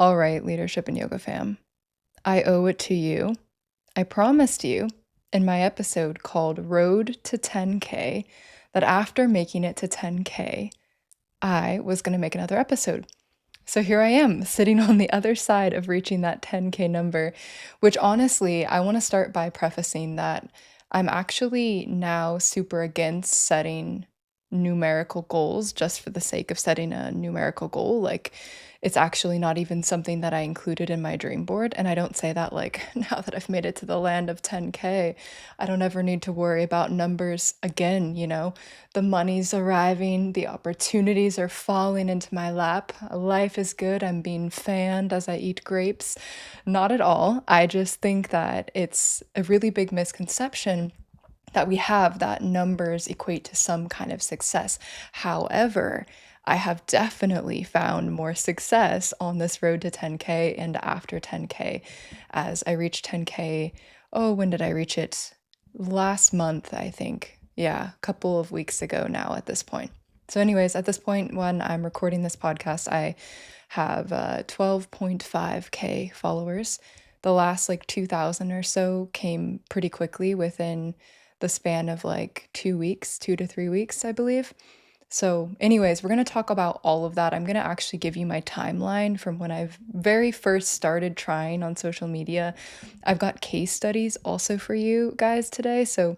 All right, leadership and yoga fam. I owe it to you. I promised you in my episode called Road to 10K that after making it to 10K, I was going to make another episode. So here I am, sitting on the other side of reaching that 10K number, which honestly, I want to start by prefacing that I'm actually now super against setting numerical goals just for the sake of setting a numerical goal. Like, it's actually not even something that I included in my dream board. And I don't say that like, now that I've made it to the land of 10K, I don't ever need to worry about numbers again, The money's arriving, the opportunities are falling into my lap. Life is good. I'm being fanned as I eat grapes. Not at all. I just think that it's a really big misconception that we have that numbers equate to some kind of success. However, I have definitely found more success on this road to 10K and after 10K as I reached 10K. Oh, when did I reach it? Last month, I think. Yeah, a couple of weeks ago now at this point. So, anyways, at this point, when I'm recording this podcast, I have 12.5K followers. The last like 2,000 or so came pretty quickly within the span of like 2 weeks, 2 to 3 weeks, I believe. So, anyways, we're going to talk about all of that. I'm going to actually give you my timeline from when I've very first started trying on social media. I've got case studies also for you guys today. So,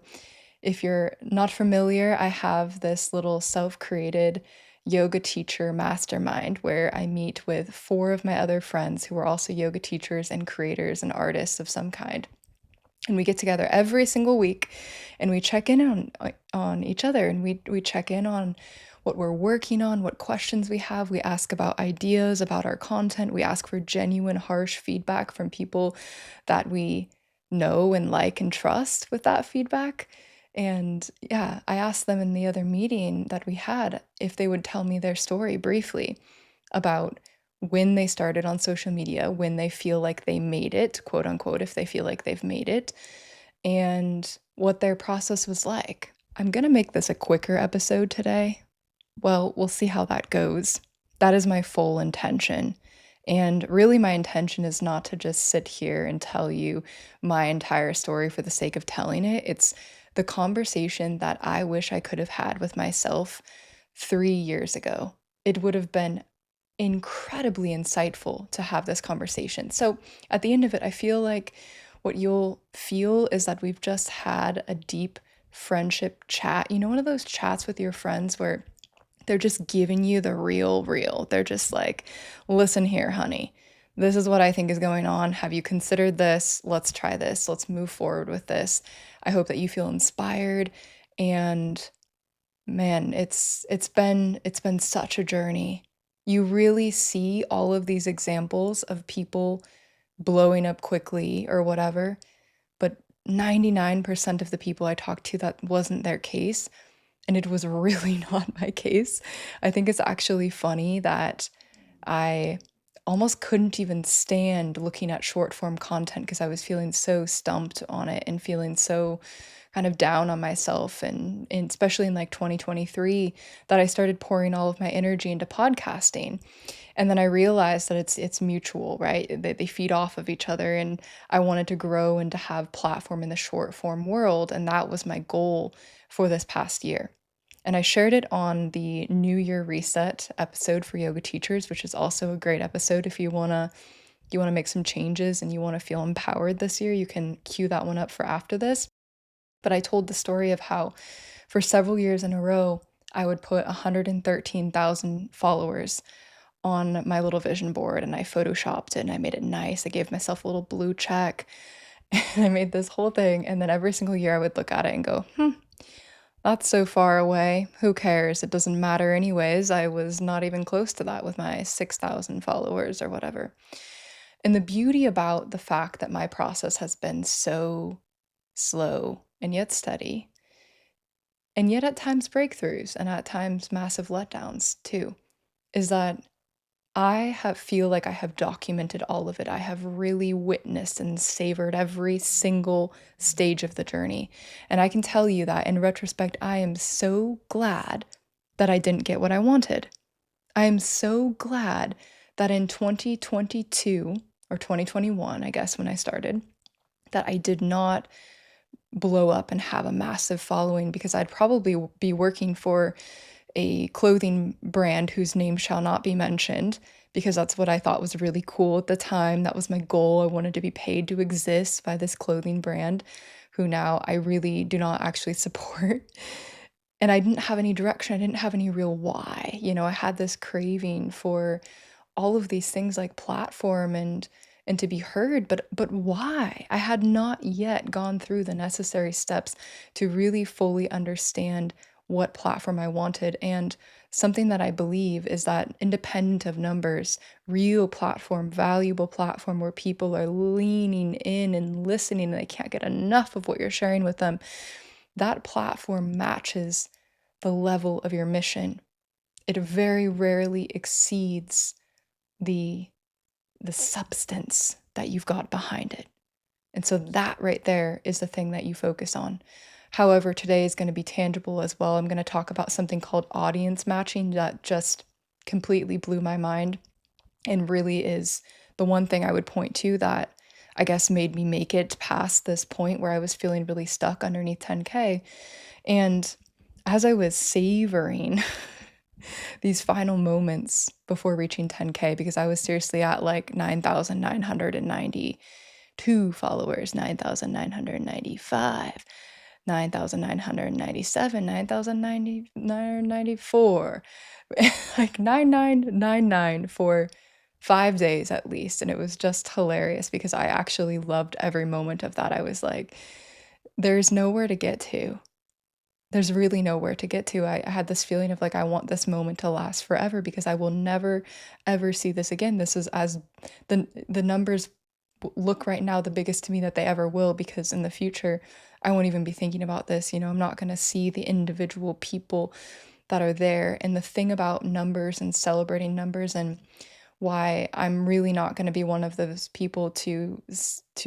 if you're not familiar, I have this little self created yoga teacher mastermind where I meet with four of my other friends who are also yoga teachers and creators and artists of some kind. And we get together every single week and we check in on each other, and we check in on what we're working on, what questions we have. We ask about ideas about our content. We ask for genuine harsh feedback from people that we know and like and trust with that feedback. And yeah, I asked them in the other meeting that we had if they would tell me their story briefly about when they started on social media, when they feel like they made it, quote unquote, if they feel like they've made it, and what their process was like. I'm going to make this a quicker episode today. Well, we'll see how that goes. That is my full intention. And really, my intention is not to just sit here and tell you my entire story for the sake of telling it. It's the conversation that I wish I could have had with myself 3 years ago. It would have been incredibly insightful to have this conversation. So at the end of it, I feel like what you'll feel is that we've just had a deep friendship chat. One of those chats with your friends where they're just giving you the real. They're just like, listen here, honey. This is what I think is going on. Have you considered this? Let's try this. Let's move forward with this. I hope that you feel inspired. And man, it's been such a journey. You really see all of these examples of people blowing up quickly or whatever, but 99% of the people I talked to, that wasn't their case, and it was really not my case. I think it's actually funny that I almost couldn't even stand looking at short form content because I was feeling so stumped on it and feeling so kind of down on myself, and especially in like 2023, that I started pouring all of my energy into podcasting. And then I realized that it's mutual, right? They feed off of each other, and I wanted to grow and to have platform in the short form world, and that was my goal for this past year. And I shared it on the New Year Reset episode for yoga teachers, which is also a great episode. If you want to make some changes and you want to feel empowered this year, you can cue that one up for after this. But I told the story of how for several years in a row, I would put 113,000 followers on my little vision board, and I photoshopped it and I made it nice. I gave myself a little blue check and I made this whole thing. And then every single year I would look at it and go, that's so far away. Who cares? It doesn't matter anyways. I was not even close to that with my 6,000 followers or whatever. And the beauty about the fact that my process has been so slow and yet steady, and yet at times breakthroughs and at times massive letdowns too, is that feel like I have documented all of it. I have really witnessed and savored every single stage of the journey. And I can tell you that in retrospect, I am so glad that I didn't get what I wanted. I am so glad that in 2022 or 2021, I guess, when I started, that I did not blow up and have a massive following because I'd probably be working for a clothing brand whose name shall not be mentioned because that's what I thought was really cool at the time. That was my goal. I wanted to be paid to exist by this clothing brand who now I really do not actually support. And I didn't have any direction. I didn't have any real why. I had this craving for all of these things like platform and to be heard, but why? I had not yet gone through the necessary steps to really fully understand what platform I wanted. And something that I believe is that independent of numbers, real platform, valuable platform where people are leaning in and listening and they can't get enough of what you're sharing with them, that platform matches the level of your mission. It very rarely exceeds the substance that you've got behind it. And so that right there is the thing that you focus on. However, today is going to be tangible as well. I'm going to talk about something called audience matching that just completely blew my mind and really is the one thing I would point to that I guess made me make it past this point where I was feeling really stuck underneath 10K. And as I was savoring these final moments before reaching 10K, because I was seriously at like 9,992 followers, 9,995, 9,997, 9,994, like 9999 for 5 days at least. And it was just hilarious because I actually loved every moment of that. I was like, there's nowhere to get to. There's really nowhere to get to. I had this feeling of like, I want this moment to last forever because I will never, ever see this again. This is as the numbers look right now, the biggest to me that they ever will, because in the future, I won't even be thinking about this. I'm not going to see the individual people that are there. And the thing about numbers and celebrating numbers and why I'm really not going to be one of those people to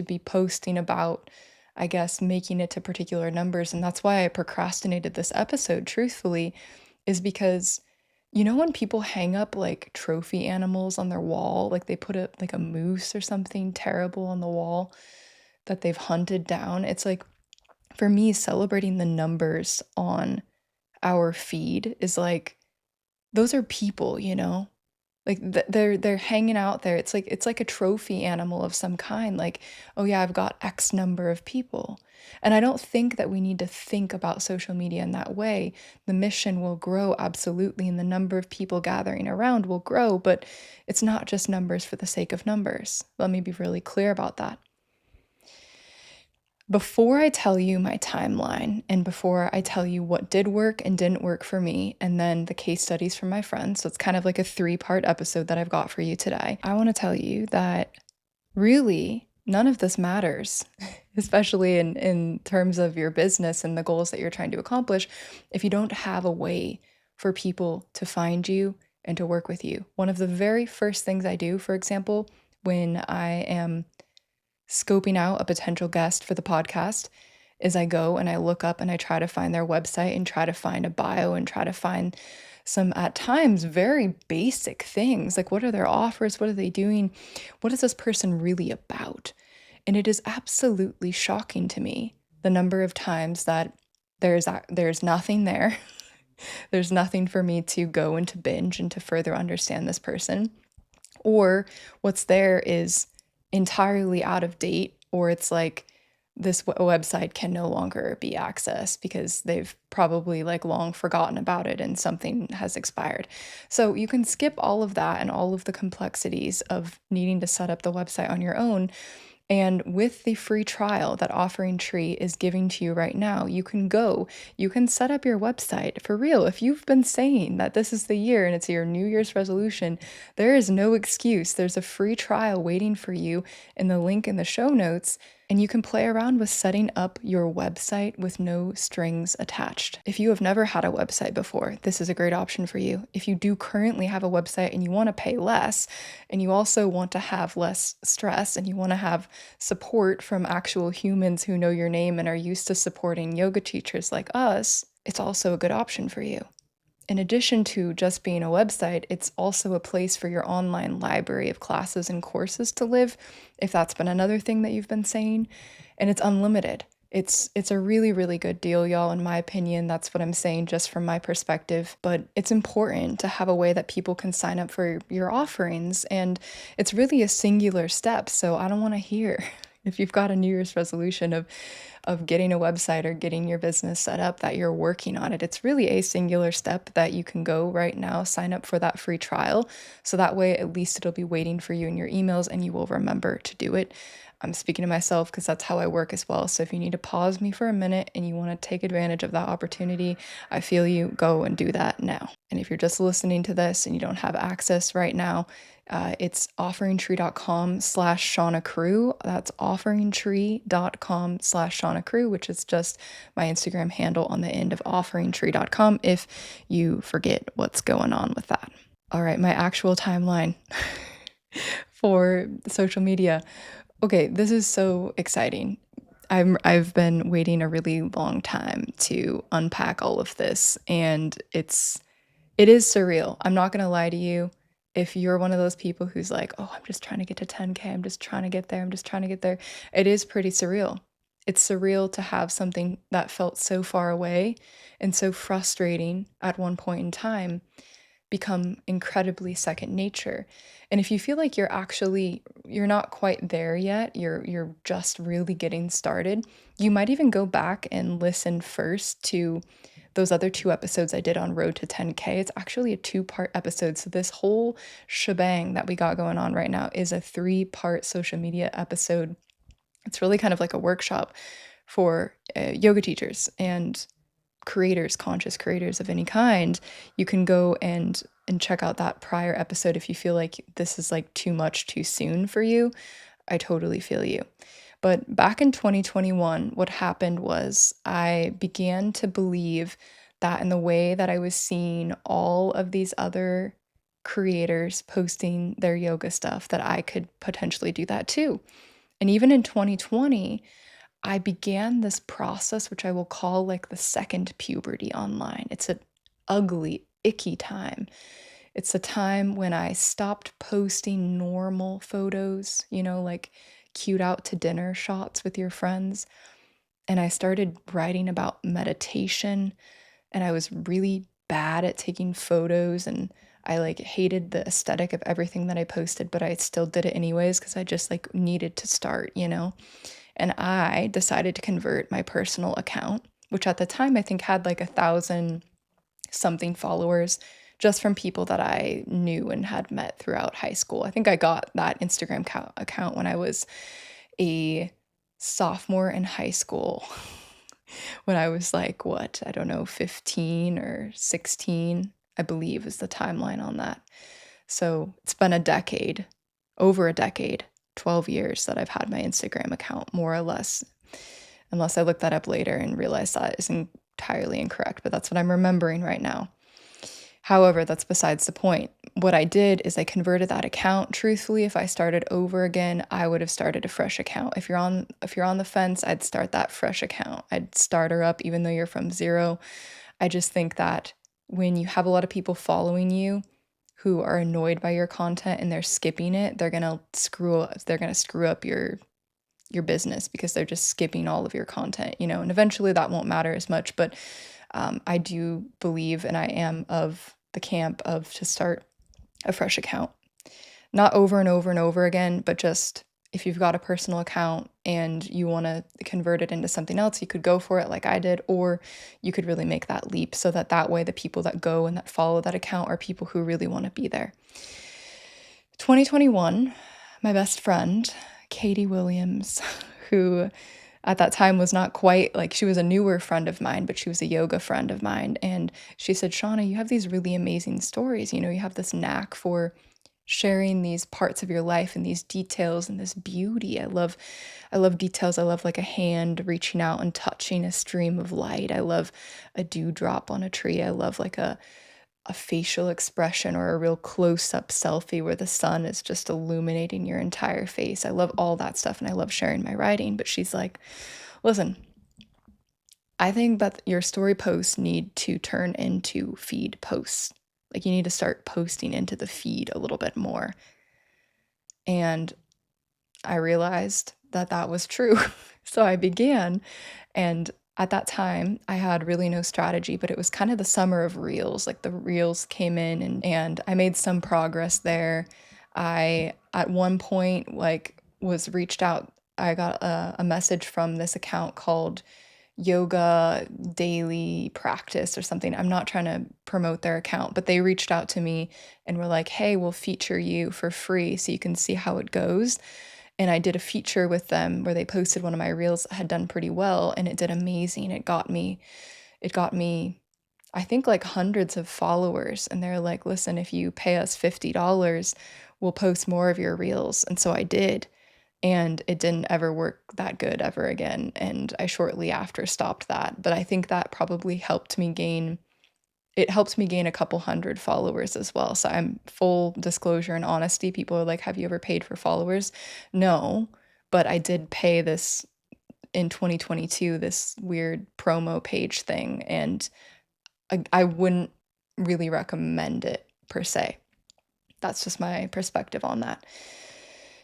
be posting about, I guess, making it to particular numbers. And that's why I procrastinated this episode, truthfully, is because when people hang up like trophy animals on their wall, like they put like a moose or something terrible on the wall that they've hunted down. It's like, for me, celebrating the numbers on our feed is like, those are people, like they're hanging out there. It's like a trophy animal of some kind. Like, oh yeah, I've got X number of people. And I don't think that we need to think about social media in that way. The mission will grow absolutely, and the number of people gathering around will grow, but it's not just numbers for the sake of numbers. Let me be really clear about that. Before I tell you my timeline and before I tell you what did work and didn't work for me, and then the case studies from my friends, so it's kind of like a 3-part episode that I've got for you today, I want to tell you that really none of this matters, especially in terms of your business and the goals that you're trying to accomplish, if you don't have a way for people to find you and to work with you. One of the very first things I do, for example, when I am scoping out a potential guest for the podcast is I go and I look up and I try to find their website and try to find a bio and try to find some, at times, very basic things. Like, what are their offers? What are they doing? What is this person really about? And it is absolutely shocking to me the number of times that there's nothing there. There's nothing for me to go and to binge and to further understand this person. Or what's there is entirely out of date, or it's like this website can no longer be accessed because they've probably like long forgotten about it and something has expired. So you can skip all of that and all of the complexities of needing to set up the website on your own. And with the free trial that Offering Tree is giving to you right now, you can set up your website for real. If you've been saying that this is the year and it's your New Year's resolution, there is no excuse. There's a free trial waiting for you in the link in the show notes, and you can play around with setting up your website with no strings attached. If you have never had a website before, this is a great option for you. If you do currently have a website and you want to pay less, and you also want to have less stress, and you want to have support from actual humans who know your name and are used to supporting yoga teachers like us, it's also a good option for you. in addition to just being a website, it's also a place for your online library of classes and courses to live, if that's been another thing that you've been saying. And it's unlimited. It's a really, really good deal, y'all, in my opinion. That's what I'm saying just from my perspective. But it's important to have a way that people can sign up for your offerings. And it's really a singular step. So I don't want to hear if you've got a New Year's resolution of getting a website or getting your business set up that you're working on it. It's really a singular step that you can go right now, sign up for that free trial. So that way, at least it'll be waiting for you in your emails and you will remember to do it. I'm speaking to myself because that's how I work as well. So if you need to pause me for a minute and you want to take advantage of that opportunity, I feel you, go and do that now. And if you're just listening to this and you don't have access right now, it's offeringtree.com/Shauna Crew. That's offeringtree.com/Shauna Crew, which is just my Instagram handle on the end of offeringtree.com if you forget what's going on with that. All right, my actual timeline for social media. Okay, this is so exciting. I've been waiting a really long time to unpack all of this, and it is surreal. I'm not gonna lie to you. If you're one of those people who's like, "Oh, I'm just trying to get to 10K. I'm just trying to get there. I'm just trying to get there." It is pretty surreal. It's surreal to have something that felt so far away and so frustrating at one point in time become incredibly second nature. And if you feel like you're not quite there yet, you're just really getting started, you might even go back and listen first to those other 2 episodes I did on Road to 10K. It's actually a 2-part episode. So this whole shebang that we got going on right now is a 3-part social media episode. It's really kind of like a workshop for yoga teachers and creators, conscious creators of any kind. You can go and check out that prior episode if you feel like this is like too much too soon for you. I totally feel you. But back in 2021, what happened was I began to believe that in the way that I was seeing all of these other creators posting their yoga stuff, that I could potentially do that too. And even in 2020, I began this process, which I will call like the second puberty online. It's an ugly, icky time. It's a time when I stopped posting normal photos, like cute out to dinner shots with your friends. And I started writing about meditation. And I was really bad at taking photos. And I like hated the aesthetic of everything that I posted, but I still did it anyways because I just like needed to start. And I decided to convert my personal account, which at the time I think had like 1,000 something followers, just from people that I knew and had met throughout high school. I think I got that Instagram account when I was a sophomore in high school, when I was like, what, I don't know, 15 or 16, I believe is the timeline on that. So it's been over a decade, 12 years that I've had my Instagram account, more or less, unless I look that up later and realize that is entirely incorrect, but that's what I'm remembering right now. However, that's besides the point. What I did is I converted that account. Truthfully, if I started over again, I would have started a fresh account. If you're on the fence, I'd start that fresh account. I'd start her up even though you're from zero. I just think that when you have a lot of people following you who are annoyed by your content and they're skipping it, they're going to screw up your business because they're just skipping all of your content, and eventually that won't matter as much. But I do believe, and I am of the camp of to start a fresh account, not over and over and over again, but just if you've got a personal account and you want to convert it into something else, you could go for it like I did, or you could really make that leap so that way the people that go and that follow that account are people who really want to be there. 2021, my best friend, Katie Williams, who at that time was not quite like, she was a newer friend of mine, but she was a yoga friend of mine. And she said, Shauna, you have these really amazing stories. You have this knack for sharing these parts of your life and these details and this beauty. I love details. I love like a hand reaching out and touching a stream of light. I love a dewdrop on a tree. I love like a facial expression or a real close-up selfie where the sun is just illuminating your entire face. I love all that stuff and I love sharing my writing. But she's like, listen, I think that your story posts need to turn into feed posts. Like you need to start posting into the feed a little bit more. And I realized that that was true. So I began, and at that time, I had really no strategy, but it was kind of the summer of reels. Like the reels came in, and I made some progress there. I, at one point, like, was reached out. I got a message from this account called Yoga Daily Practice or something. I'm not trying to promote their account, but they reached out to me and were like, hey, we'll feature you for free so you can see how it goes. And I did a feature with them where they posted one of my reels that had done pretty well, and it did amazing. It got me, I think, like hundreds of followers. And they're like, listen, if you pay us $50, we'll post more of your reels. And so I did. And it didn't ever work that good ever again. And I shortly after stopped that. But I think that probably helped me gain a couple hundred followers as well. So I'm full disclosure and honesty. People are like, have you ever paid for followers? No, but I did pay this in 2022, this weird promo page thing. And I wouldn't really recommend it per se. That's just my perspective on that.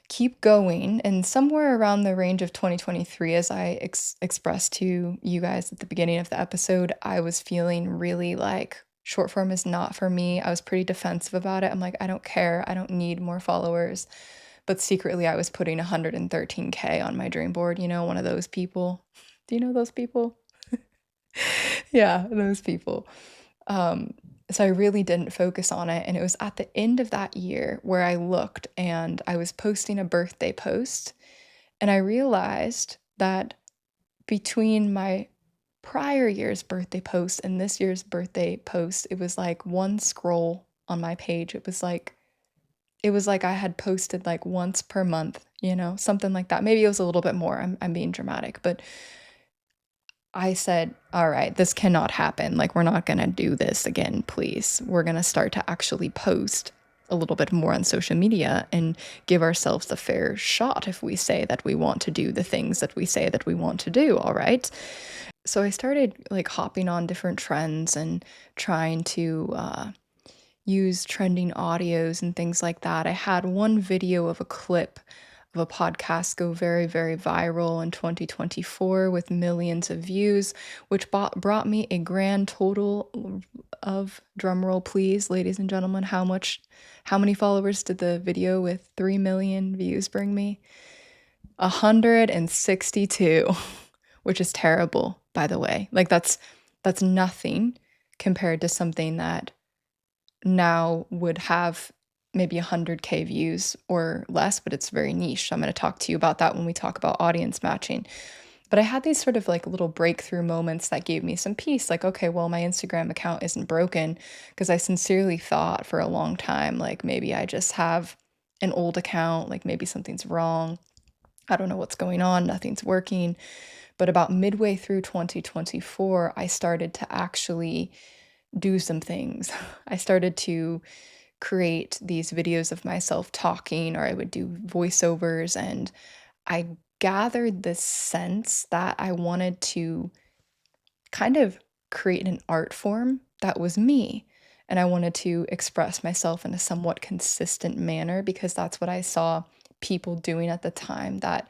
Keep going. And somewhere around the range of 2023, as I expressed to you guys at the beginning of the episode, I was feeling really like short form is not for me. I was pretty defensive about it. I'm like, I don't care. I don't need more followers. But secretly, I was putting 113K on my dream board. You know, one of those people. Do you know those people? Yeah, those people. Um, so I really didn't focus on it. And it was at the end of that year where I looked and I was posting a birthday post. And I realized that between my prior year's birthday post and this year's birthday post, it was like one scroll on my page. It was like I had posted like once per month, something like that. Maybe it was a little bit more. I'm being dramatic, but I said, all right, this cannot happen. Like, we're not going to do this again, please. We're going to start to actually post a little bit more on social media and give ourselves a fair shot if we say that we want to do the things that we say that we want to do, all right? So I started like hopping on different trends and trying to use trending audios and things like that. I had one video of a clip of a podcast go very, very viral in 2024 with millions of views, which brought me a grand total of, drumroll please, ladies and gentlemen, how many followers did the video with 3 million views bring me? 162, which is terrible, by the way. Like that's nothing compared to something that now would have maybe 100K views or less, but it's very niche. So I'm going to talk to you about that when we talk about audience matching. But I had these sort of like little breakthrough moments that gave me some peace. Like, okay, well, my Instagram account isn't broken, because I sincerely thought for a long time, like maybe I just have an old account, like maybe something's wrong. I don't know what's going on, nothing's working. But about midway through 2024, I started to actually do some things. I started to create these videos of myself talking, or I would do voiceovers, and I gathered this sense that I wanted to kind of create an art form that was me. And I wanted to express myself in a somewhat consistent manner because that's what I saw people doing at the time that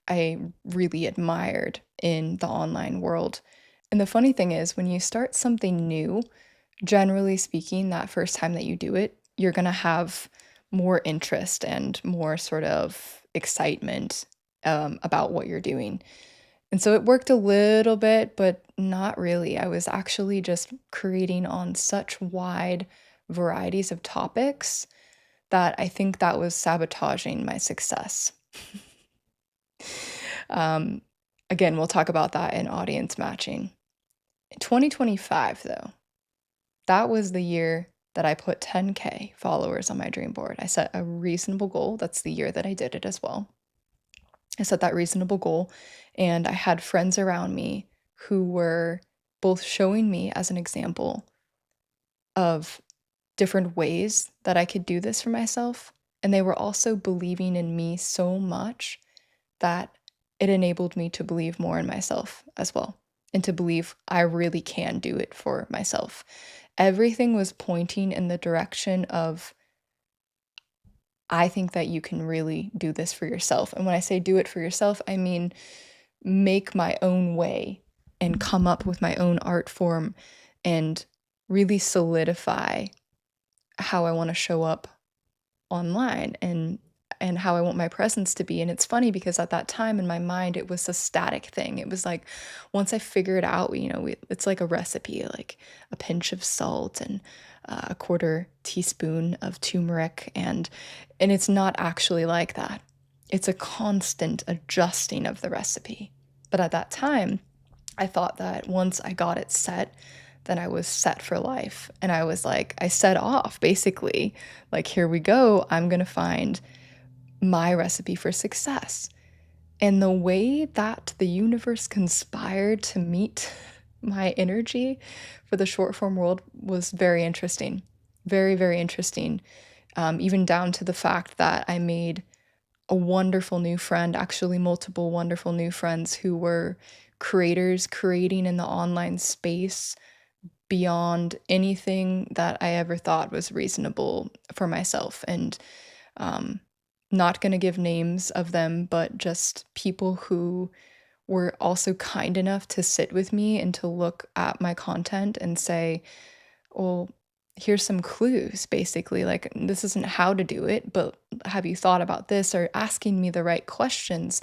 I really admired in the online world. And the funny thing is, when you start something new, generally speaking, that first time that you do it, you're going to have more interest and more sort of excitement about what you're doing. And so it worked a little bit, but not really. I was actually just creating on such wide varieties of topics that I think that was sabotaging my success. Um, Again, we'll talk about that in audience matching. In 2025, though, that was the year that I put 10K followers on my dream board. I set a reasonable goal. That's the year that I did it as well. I set that reasonable goal, and I had friends around me who were both showing me as an example of different ways that I could do this for myself. And they were also believing in me so much that it enabled me to believe more in myself as well. and to believe I really can do it for myself. Everything was pointing in the direction of, I think that you can really do this for yourself. And when I say do it for yourself, I mean make my own way and come up with my own art form and really solidify how I want to show up online and how I want my presence to be. And it's funny because at that time in my mind, it was a static thing. It was like once I figure it out, it's like a recipe, like a pinch of salt and a quarter teaspoon of turmeric, and it's not actually like that. It's a constant adjusting of the recipe. But at that time, I thought that once I got it set, then I was set for life. And I was like, I set off basically, like, here we go. I'm going to find my recipe for success. And the way that the universe conspired to meet my energy for the short form world was very interesting. Very, very interesting. Even down to the fact that I made a wonderful new friend, actually multiple wonderful new friends who were creators creating in the online space beyond anything that I ever thought was reasonable for myself. And not going to give names of them, but just people who were also kind enough to sit with me and to look at my content and say, well, here's some clues, basically. Like, this isn't how to do it, but have you thought about this? Or asking me the right questions.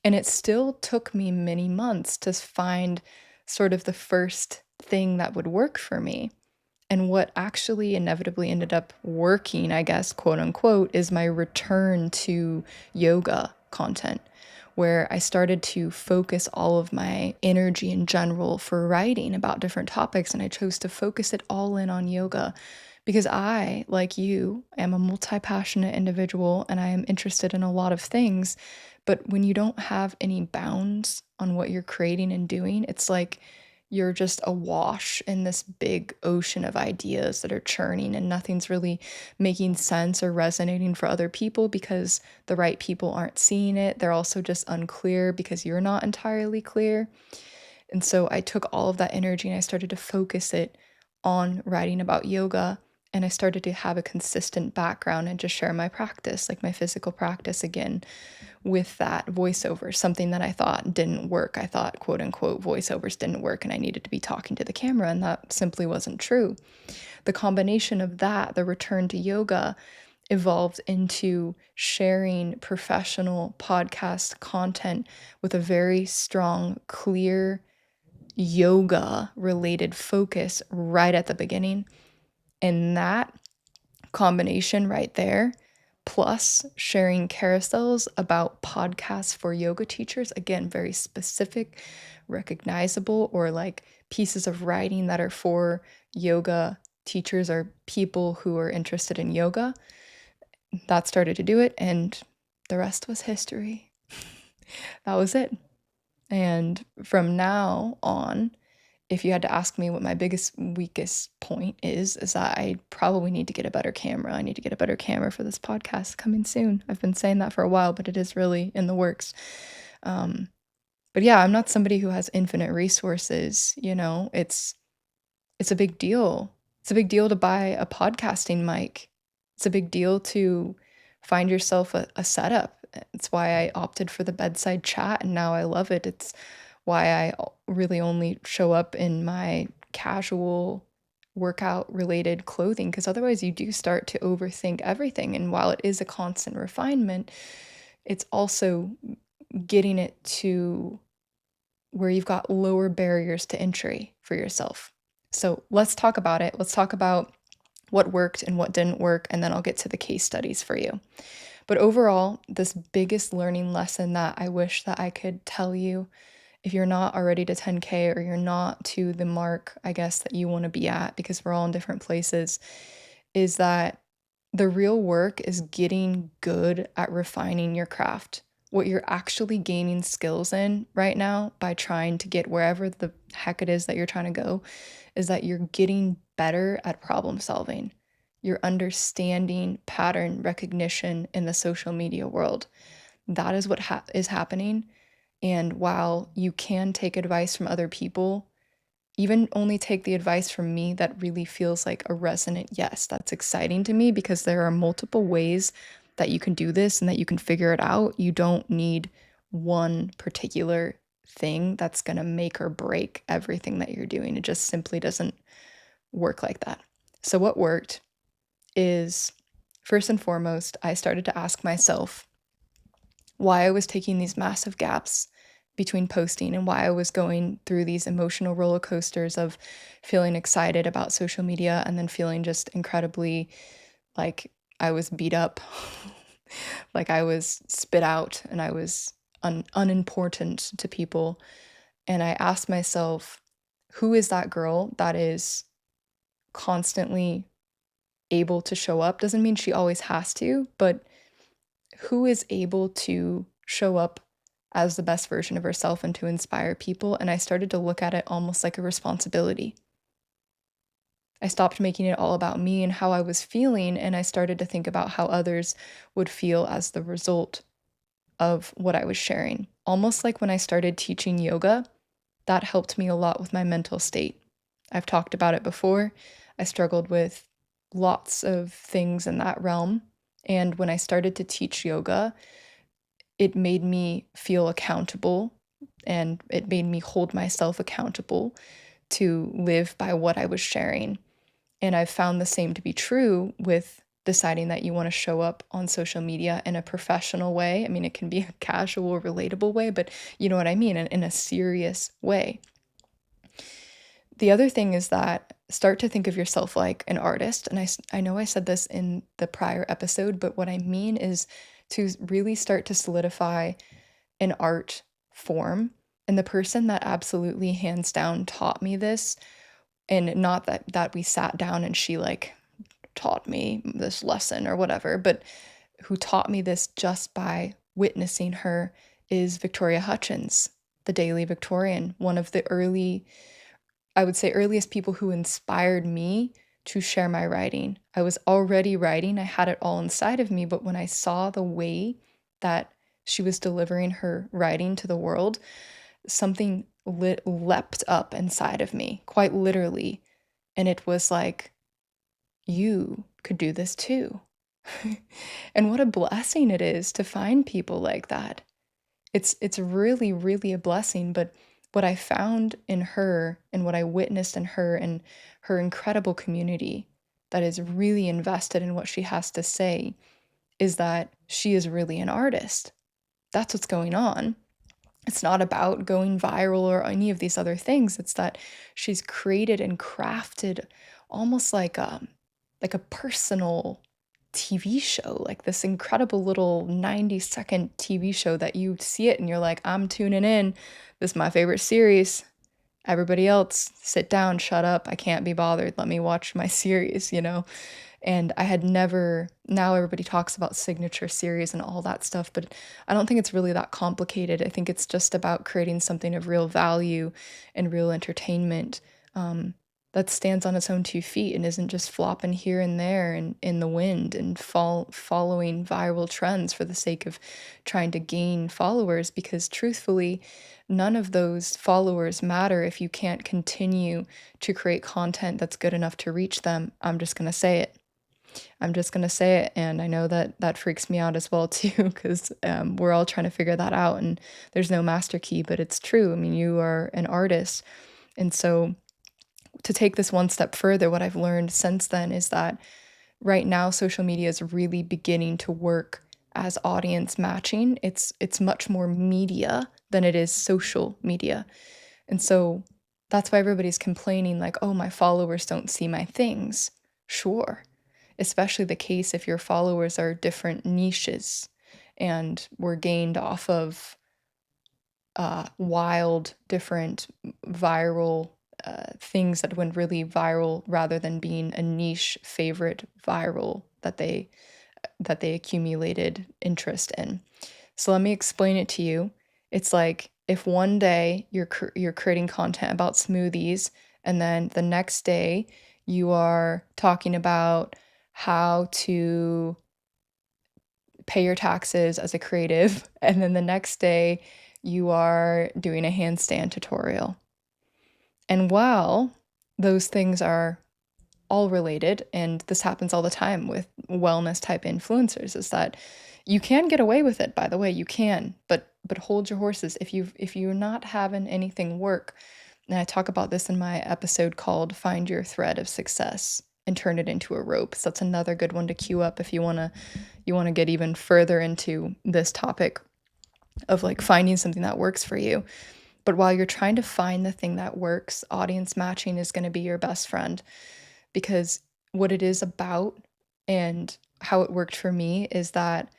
And it still took me many months to find sort of the first thing that would work for me. And what actually inevitably ended up working, I guess, quote unquote, is my return to yoga content, where I started to focus all of my energy in general for writing about different topics. And I chose to focus it all in on yoga because I, like you, am a multi-passionate individual and I am interested in a lot of things. But when you don't have any bounds on what you're creating and doing, it's like you're just awash in this big ocean of ideas that are churning and nothing's really making sense or resonating for other people because the right people aren't seeing it. They're also just unclear because you're not entirely clear. And so I took all of that energy and I started to focus it on writing about yoga. And I started to have a consistent background and just share my practice, like my physical practice again, with that voiceover, something that I thought didn't work. I thought, quote unquote, voiceovers didn't work and I needed to be talking to the camera, and that simply wasn't true. The combination of that, the return to yoga, evolved into sharing professional podcast content with a very strong, clear yoga related focus right at the beginning. And that combination right there, plus sharing carousels about podcasts for yoga teachers, again, very specific, recognizable, or like pieces of writing that are for yoga teachers or people who are interested in yoga. That started to do it, and the rest was history. That was it. And from now on, if you had to ask me what my biggest weakest point is that I probably need to get a better camera. I need to get a better camera for this podcast coming soon. I've been saying that for a while, but it is really in the works. But yeah, I'm not somebody who has infinite resources. It's a big deal. It's a big deal to buy a podcasting mic. It's a big deal to find yourself a setup. It's why I opted for the bedside chat, and now I love it. It's why I really only show up in my casual workout related clothing, because otherwise you do start to overthink everything. And while it is a constant refinement, it's also getting it to where you've got lower barriers to entry for yourself. So let's talk about it. Let's talk about what worked and what didn't work, and then I'll get to the case studies for you. But overall, this biggest learning lesson that I wish that I could tell you, if you're not already to 10K or you're not to the mark, I guess, that you want to be at, because we're all in different places, is that the real work is getting good at refining your craft. What you're actually gaining skills in right now by trying to get wherever the heck it is that you're trying to go is that you're getting better at problem solving. You're understanding pattern recognition in the social media world. That is what is happening. And while you can take advice from other people, even only take the advice from me that really feels like a resonant yes. That's exciting to me because there are multiple ways that you can do this and that you can figure it out. You don't need one particular thing that's going to make or break everything that you're doing. It just simply doesn't work like that. So, what worked is first and foremost, I started to ask myself why I was taking these massive gaps between posting and why I was going through these emotional roller coasters of feeling excited about social media and then feeling just incredibly like I was beat up, like I was spit out and I was unimportant to people. And I asked myself, who is that girl that is constantly able to show up? Doesn't mean she always has to, but who is able to show up as the best version of herself and to inspire people? And I started to look at it almost like a responsibility. I stopped making it all about me and how I was feeling, and I started to think about how others would feel as the result of what I was sharing. Almost like when I started teaching yoga, that helped me a lot with my mental state. I've talked about it before. I struggled with lots of things in that realm. And when I started to teach yoga, it made me feel accountable and it made me hold myself accountable to live by what I was sharing. And I've found the same to be true with deciding that you want to show up on social media in a professional way. I mean, it can be a casual, relatable way, but you know what I mean, in a serious way. The other thing is that start to think of yourself like an artist. And I know I said this in the prior episode, but what I mean is to really start to solidify an art form. And the person that absolutely hands down taught me this, and not that we sat down and she like taught me this lesson or whatever, but who taught me this just by witnessing her is Victoria Hutchins, the Daily Victorian, one of the I would say earliest people who inspired me to share my writing. I was already writing, I had it all inside of me, but when I saw the way that she was delivering her writing to the world, something leapt up inside of me, quite literally. And it was like, you could do this too. And what a blessing it is to find people like that. It's really, really a blessing. But what I found in her and what I witnessed in her and her incredible community that is really invested in what she has to say is that she is really an artist. That's what's going on. It's not about going viral or any of these other things. It's that she's created and crafted almost like a personal TV show, like this incredible little 90-second TV show that you see it and you're like, I'm tuning in. This is my favorite series. Everybody else, sit down, shut up. I can't be bothered. Let me watch my series, you know? And I had never, now everybody talks about signature series and all that stuff, but I don't think it's really that complicated. I think it's just about creating something of real value and real entertainment that stands on its own 2 feet and isn't just flopping here and there and in the wind and following viral trends for the sake of trying to gain followers. Because truthfully, none of those followers matter if you can't continue to create content that's good enough to reach them. I'm just going to say it. I'm just going to say it. And I know that that freaks me out as well, too, because we're all trying to figure that out. And there's no master key, but it's true. I mean, you are an artist. And so to take this one step further, what I've learned since then is that right now social media is really beginning to work as audience matching. It's much more media than it is social media. And so that's why everybody's complaining like, "Oh, my followers don't see my things." Sure. Especially the case if your followers are different niches and were gained off of wild, different viral things that went really viral rather than being a niche favorite viral that they accumulated interest in. So let me explain it to you. It's like if one day you're creating content about smoothies and then the next day you are talking about how to pay your taxes as a creative and then the next day you are doing a handstand tutorial. And while those things are all related, and this happens all the time with wellness type influencers, is that you can get away with it, by the way, you can, but hold your horses. If you're not having anything work, and I talk about this in my episode called Find Your Thread of Success and Turn It Into a Rope. So that's another good one to queue up if you wanna get even further into this topic of like finding something that works for you. But while you're trying to find the thing that works, audience matching is going to be your best friend, because what it is about and how it worked for me is that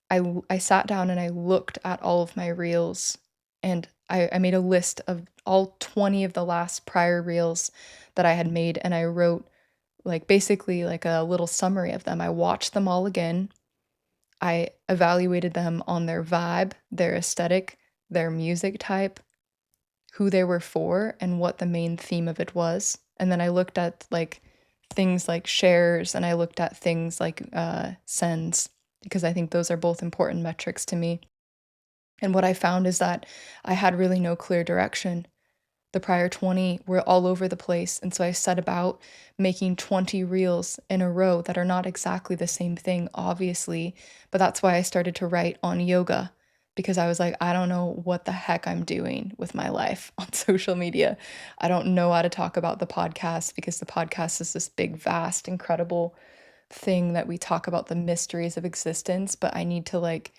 I sat down and I looked at all of my reels, and I made a list of all 20 of the last prior reels that I had made, and I wrote like basically like a little summary of them. I watched them all again. I evaluated them on their vibe, their aesthetic, their music type, who they were for, and what the main theme of it was. And then I looked at like things like shares, and I looked at things like sends, because I think those are both important metrics to me. And what I found is that I had really no clear direction. The prior 20 were all over the place, and so I set about making 20 reels in a row that are not exactly the same thing, obviously, but that's why I started to write on yoga, because I was like, I don't know what the heck I'm doing with my life on social media. I don't know how to talk about the podcast, because the podcast is this big, vast, incredible thing that we talk about the mysteries of existence, but I need to like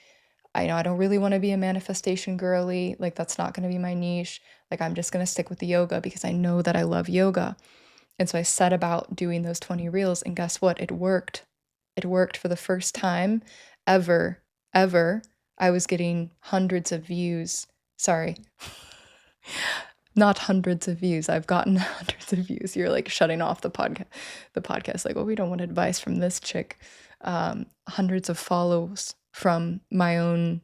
I know I don't really want to be a manifestation girly. Like, that's not going to be my niche. Like, I'm just going to stick with the yoga because I know that I love yoga. And so I set about doing those 20 reels, and guess what? It worked. It worked for the first time ever, ever. I was getting hundreds of views. Sorry, not hundreds of views. I've gotten hundreds of views. You're like shutting off the podcast. Like, well, we don't want advice from this chick. Hundreds of follows from my own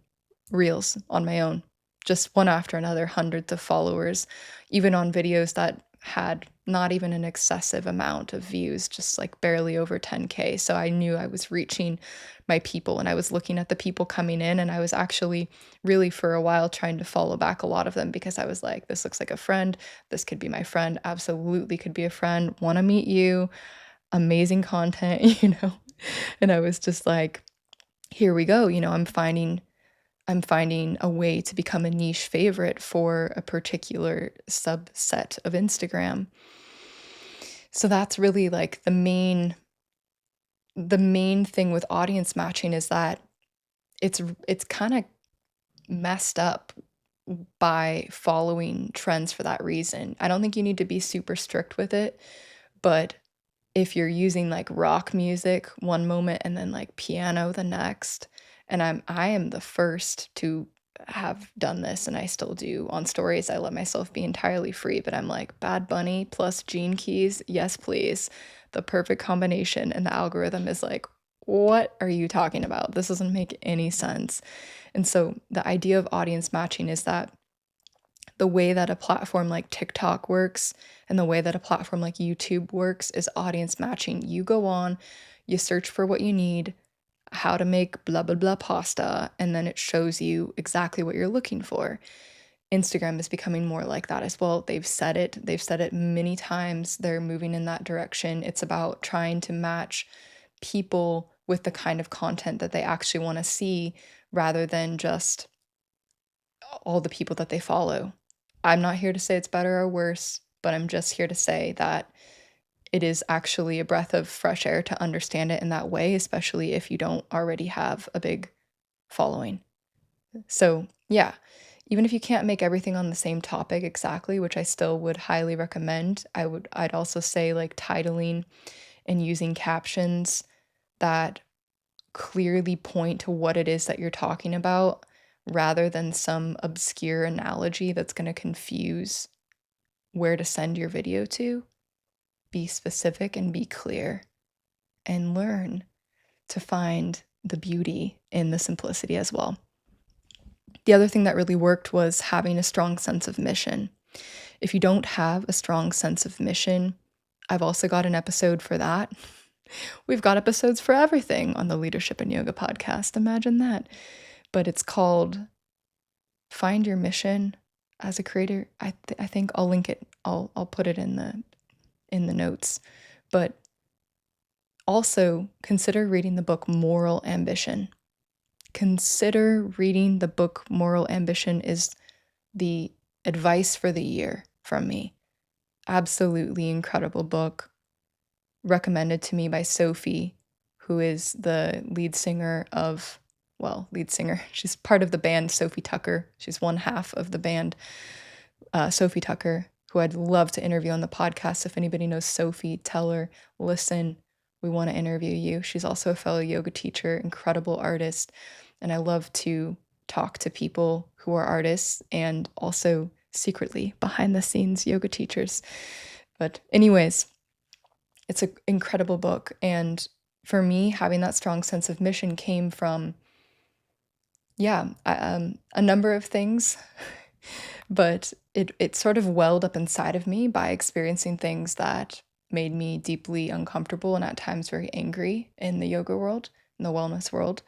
reels on my own, just one after another, hundreds of followers, even on videos that had not even an excessive amount of views, just like barely over 10K. So I knew I was reaching my people, and I was looking at the people coming in, and I was actually really for a while trying to follow back a lot of them, because I was like, this looks like a friend. This could be my friend. Absolutely could be a friend. Want to meet you. Amazing content, And I was just like, here we go. I'm finding a way to become a niche favorite for a particular subset of Instagram. So that's really like the main thing with audience matching, is that it's kind of messed up by following trends for that reason. I don't think you need to be super strict with it, but if you're using like rock music one moment and then like piano the next, and I am the first to have done this, and I still do on stories. I let myself be entirely free, but I'm like, Bad Bunny plus Gene Keys, yes please. The perfect combination, and the algorithm is like, what are you talking about? This doesn't make any sense. And so the idea of audience matching is that the way that a platform like TikTok works and the way that a platform like YouTube works is audience matching. You go on, you search for what you need, how to make blah, blah, blah pasta, and then it shows you exactly what you're looking for. Instagram is becoming more like that as well. They've said it many times. They're moving in that direction. It's about trying to match people with the kind of content that they actually want to see, rather than just all the people that they follow. I'm not here to say it's better or worse, but I'm just here to say that it is actually a breath of fresh air to understand it in that way, especially if you don't already have a big following. So, yeah, even if you can't make everything on the same topic exactly, which I still would highly recommend, I'd also say like titling and using captions that clearly point to what it is that you're talking about, rather than some obscure analogy that's going to confuse where to send your video to. Be specific and be clear, and learn to find the beauty in the simplicity as well. The other thing that really worked was having a strong sense of mission. If you don't have a strong sense of mission, I've also got an episode for that. We've got episodes for everything on the Leadership and Yoga podcast. Imagine that. But it's called find your mission as a creator. I think I'll link it. I'll put it in the notes. But also consider reading the book Moral Ambition. Consider reading the book Moral Ambition is the advice for the year from me. Absolutely incredible book. Recommended to me by Sophie, who is the lead singer. She's part of the band Sophie Tucker. She's one half of the band Sophie Tucker, who I'd love to interview on the podcast. If anybody knows Sophie, tell her, listen, we want to interview you. She's also a fellow yoga teacher, incredible artist. And I love to talk to people who are artists and also secretly behind the scenes yoga teachers. But anyways, it's an incredible book. And for me, having that strong sense of mission came from, a number of things. But it sort of welled up inside of me by experiencing things that made me deeply uncomfortable and at times very angry in the yoga world, in the wellness world.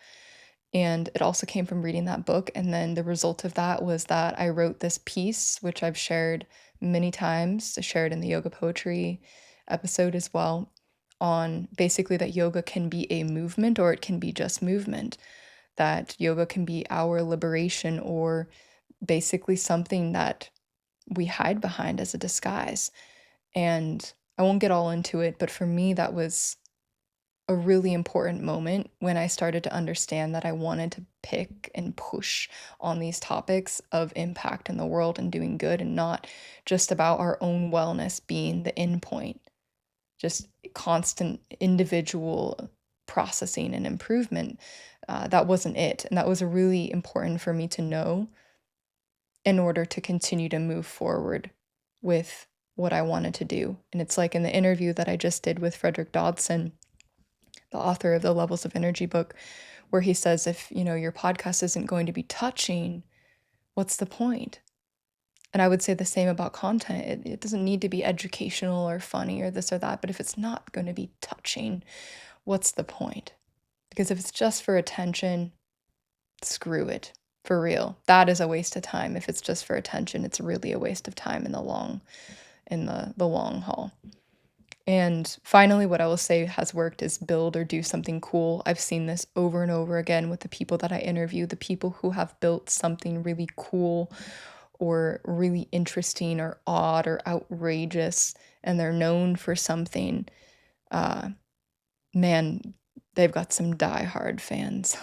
And it also came from reading that book. And then the result of that was that I wrote this piece, which I've shared many times, shared in the yoga poetry episode as well, on basically that yoga can be a movement or it can be just movement, that yoga can be our liberation or basically something that we hide behind as a disguise. And I won't get all into it, but for me, that was a really important moment when I started to understand that I wanted to pick and push on these topics of impact in the world and doing good, and not just about our own wellness being the end point, just constant individual processing and improvement. That wasn't it. And that was really important for me to know in order to continue to move forward with what I wanted to do. And it's like in the interview that I just did with Frederick Dodson, the author of the Levels of Energy book, where he says, if, your podcast isn't going to be touching, what's the point? And I would say the same about content. It doesn't need to be educational or funny or this or that, but if it's not going to be touching, what's the point? Because if it's just for attention, screw it. For real. That is a waste of time. If it's just for attention, it's really a waste of time in the long haul. And finally, what I will say has worked is build or do something cool. I've seen this over and over again with the people that I interview, the people who have built something really cool or really interesting or odd or outrageous, and they're known for something. Man, they've got some diehard fans.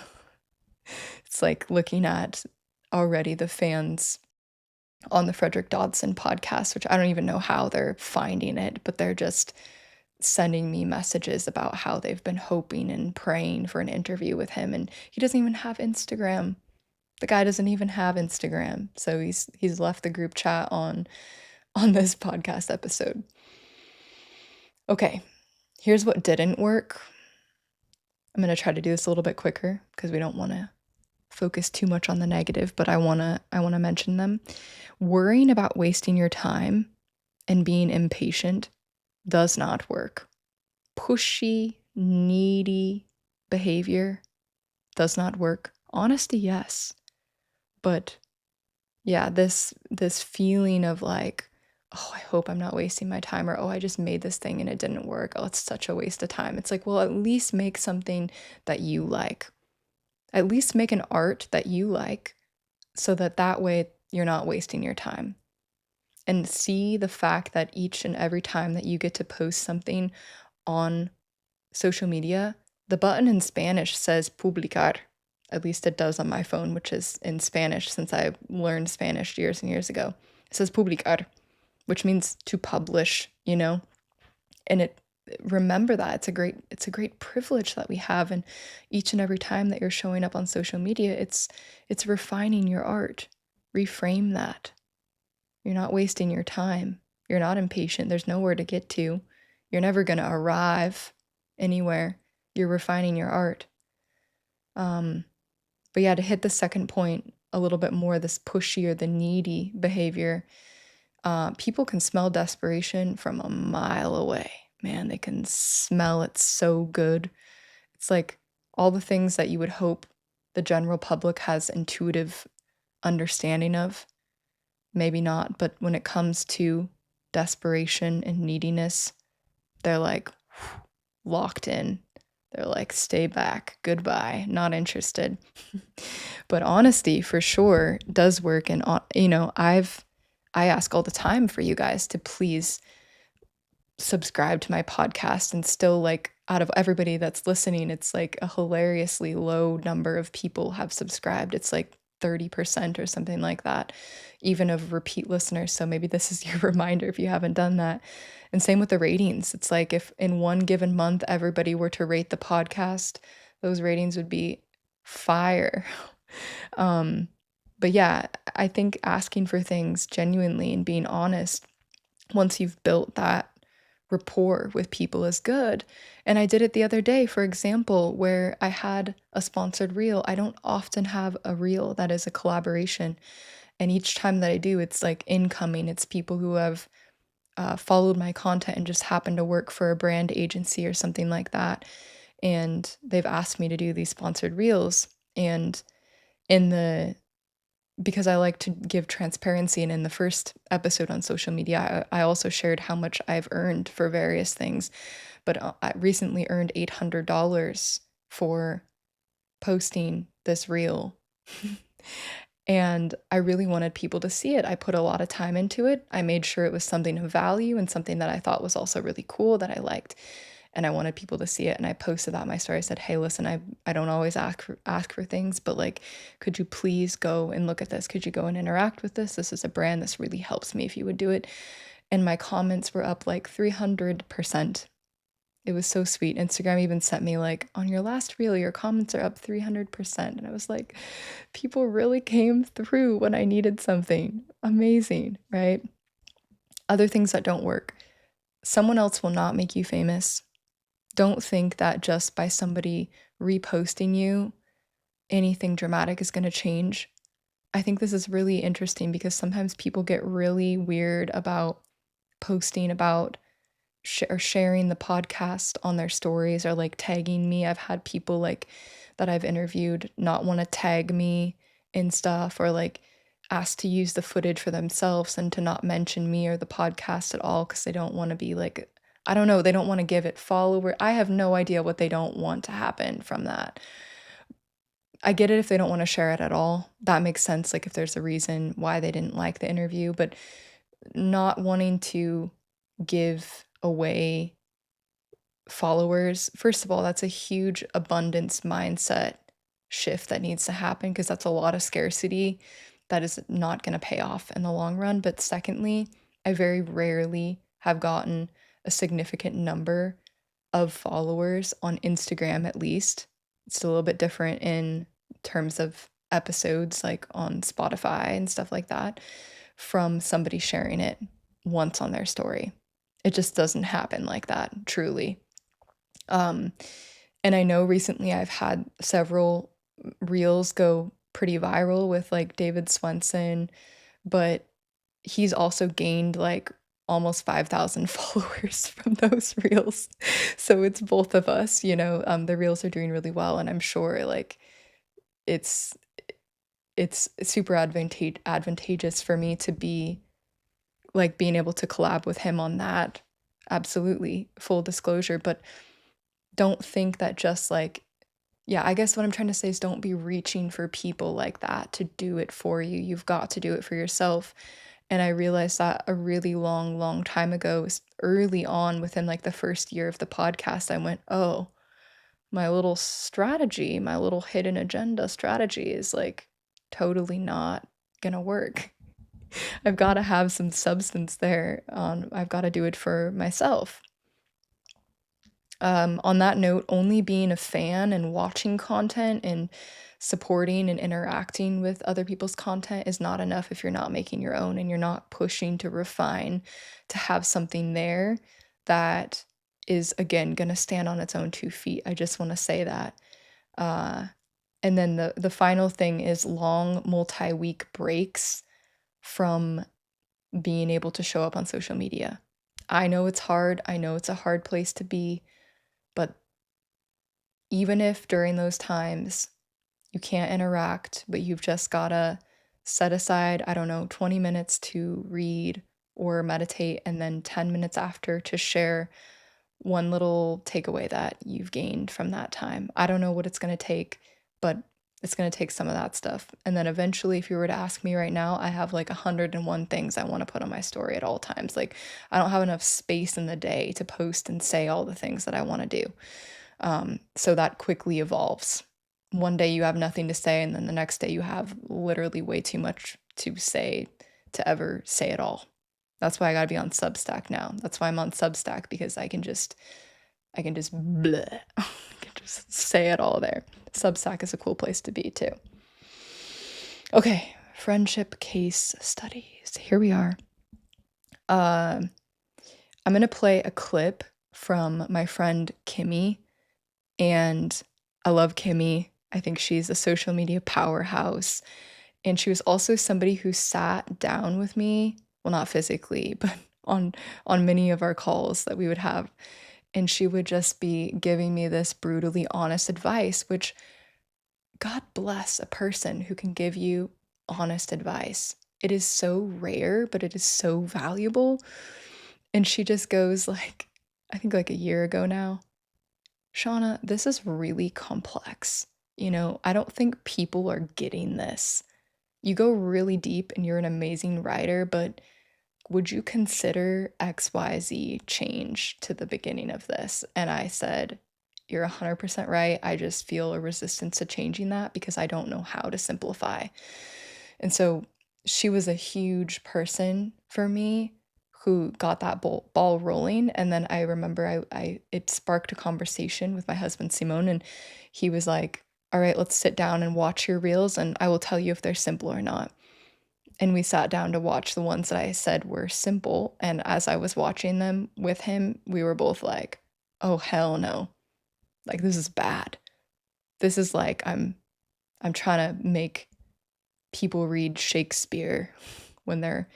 It's like looking at already the fans on the Frederick Dodson podcast, which I don't even know how they're finding it, but they're just sending me messages about how they've been hoping and praying for an interview with him. And he doesn't even have Instagram. The guy doesn't even have Instagram. So he's left the group chat on this podcast episode. Okay, here's what didn't work. I'm going to try to do this a little bit quicker because we don't want to focus too much on the negative, but I want to mention them. Worrying about wasting your time and being impatient does not work. Pushy, needy behavior does not work. Honesty, yes. But yeah, this feeling of like, oh, I hope I'm not wasting my time, or oh, I just made this thing and it didn't work. Oh, it's such a waste of time. It's like, well, at least make something that you like. At least make an art that you like so that way you're not wasting your time. And see the fact that each and every time that you get to post something on social media, the button in Spanish says publicar. At least it does on my phone, which is in Spanish since I learned Spanish years and years ago. It says publicar, which means to publish, And remember that it's a great privilege that we have, and each and every time that you're showing up on social media, it's refining your art. Reframe that. You're not wasting your time. You're not impatient. There's nowhere to get to. You're never going to arrive anywhere. You're refining your art. But yeah, to hit the second point a little bit more, this pushy or the needy behavior, people can smell desperation from a mile away. Man, they can smell it so good. It's like all the things that you would hope the general public has intuitive understanding of. Maybe not, but when it comes to desperation and neediness, they're like locked in. They're like, stay back, goodbye, not interested. But honesty for sure does work. And, I ask all the time for you guys to please subscribe to my podcast. And still, like, out of everybody that's listening, it's like a hilariously low number of people have subscribed. It's like 30% or something like that, even of repeat listeners. So maybe this is your reminder if you haven't done that. And same with the ratings. It's like if in one given month everybody were to rate the podcast, those ratings would be fire. But yeah, I think asking for things genuinely and being honest, once you've built that rapport with people, is good. And I did it the other day, for example, where I had a sponsored reel. I don't often have a reel that is a collaboration. And each time that I do, it's like incoming. It's people who have followed my content and just happen to work for a brand agency or something like that. And they've asked me to do these sponsored reels. And in the because I like to give transparency, and in the first episode on social media, I also shared how much I've earned for various things. But I recently earned $800 for posting this reel. And I really wanted people to see it. I put a lot of time into it. I made sure it was something of value and something that I thought was also really cool, that I liked. And I wanted people to see it. And I posted that in my story. I said, hey, listen, I don't always ask for things, but like, could you please go and look at this? Could you go and interact with this? This is a brand. This really helps me if you would do it. And my comments were up like 300%. It was so sweet. Instagram even sent me like, on your last reel, your comments are up 300%. And I was like, people really came through when I needed something. Amazing, right? Other things that don't work. Someone else will not make you famous. Don't think that just by somebody reposting you, anything dramatic is going to change. I think this is really interesting because sometimes people get really weird about posting about or sharing the podcast on their stories, or like tagging me. I've had people like that I've interviewed not want to tag me and stuff, or like ask to use the footage for themselves and to not mention me or the podcast at all because they don't want to be like, I don't know, they don't want to give it follower. I have no idea what they don't want to happen from that. I get it if they don't want to share it at all. That makes sense, like if there's a reason why they didn't like the interview, but not wanting to give away followers, first of all, that's a huge abundance mindset shift that needs to happen, because that's a lot of scarcity that is not going to pay off in the long run. But secondly, I very rarely have gotten a significant number of followers on Instagram, at least. It's a little bit different in terms of episodes, like on Spotify and stuff like that, from somebody sharing it once on their story. It just doesn't happen like that, truly. And I know recently I've had several reels go pretty viral with like David Swenson, but he's also gained like almost 5,000 followers from those reels. So it's both of us, the reels are doing really well, and I'm sure like it's super advantageous for me to be like being able to collab with him on that. Absolutely, full disclosure. But don't think that just like, yeah, I guess what I'm trying to say is don't be reaching for people like that to do it for you. You've got to do it for yourself. And I realized that a really long, long time ago, early on within like the first year of the podcast, I went, oh, my little strategy, my little hidden agenda strategy is like totally not gonna work. I've got to have some substance there. I've got to do it for myself. On that note, only being a fan and watching content and supporting and interacting with other people's content is not enough if you're not making your own and you're not pushing to refine, to have something there that is, again, going to stand on its own 2 feet. I just want to say that. And then the final thing is long multi-week breaks from being able to show up on social media. I know it's hard. I know it's a hard place to be, but even if during those times you can't interact, but you've just gotta set aside, I don't know, 20 minutes to read or meditate, and then 10 minutes after to share one little takeaway that you've gained from that time. I don't know what it's going to take, but it's going to take some of that stuff. And then eventually, if you were to ask me right now, I have like 101 things I want to put on my story at all times. Like, I don't have enough space in the day to post and say all the things that I want to do. So that quickly evolves. One day you have nothing to say, and then the next day you have literally way too much to say to ever say it all. That's why I gotta be on Substack now. That's why I'm on Substack, because I can just bleh. I can just say it all there. Substack is a cool place to be too. Okay, friendship case studies. Here we are. I'm gonna play a clip from my friend Kimi, and I love Kimi. I think she's a social media powerhouse. And she was also somebody who sat down with me, well, not physically, but on many of our calls that we would have. And she would just be giving me this brutally honest advice, which, God bless a person who can give you honest advice. It is so rare, but it is so valuable. And she just goes like, I think like a year ago now, Shauna, this is really complex. I don't think people are getting this. You go really deep and you're an amazing writer, but would you consider XYZ change to the beginning of this? And I said, you're 100% right. I just feel a resistance to changing that because I don't know how to simplify. And so she was a huge person for me who got that ball rolling. And then I remember it sparked a conversation with my husband, Simone, and he was like, all right, let's sit down and watch your reels, and I will tell you if they're simple or not. And we sat down to watch the ones that I said were simple. And as I was watching them with him, we were both like, oh, hell no. Like, this is bad. This is like I'm trying to make people read Shakespeare when they're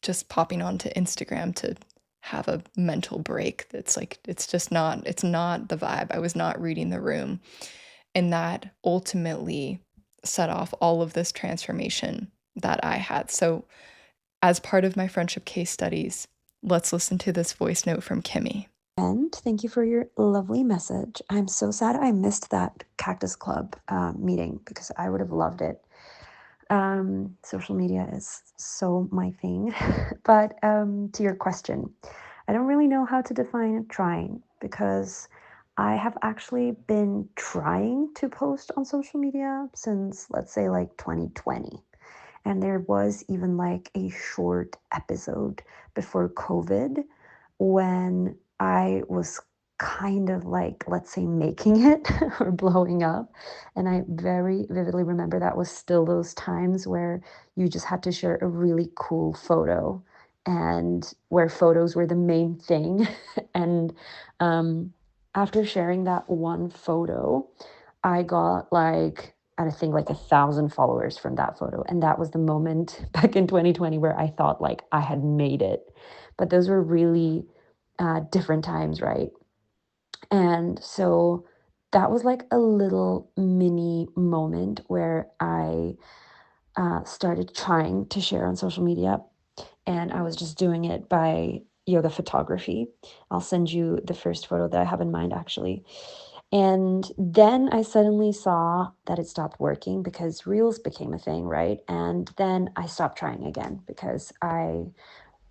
just popping onto Instagram to have a mental break. That's like, it's not the vibe. I was not reading the room. And that ultimately set off all of this transformation that I had. So, as part of my friendship case studies, let's listen to this voice note from Kimi. And thank you for your lovely message. I'm so sad I missed that Cactus Club meeting because I would have loved it. Social media is so my thing. But to your question, I don't really know how to define trying because I have actually been trying to post on social media since, let's say, like 2020. And there was even like a short episode before COVID when I was kind of like, let's say, making it or blowing up. And I very vividly remember that was still those times where you just had to share a really cool photo and where photos were the main thing. And after sharing that one photo, I got like, I think like 1,000 followers from that photo. And that was the moment back in 2020 where I thought like I had made it. But those were really different times, right? And so that was like a little mini moment where I started trying to share on social media. And I was just doing it by yoga photography. I'll send you the first photo that I have in mind, actually. And then I suddenly saw that it stopped working because Reels became a thing, right? And then I stopped trying again because I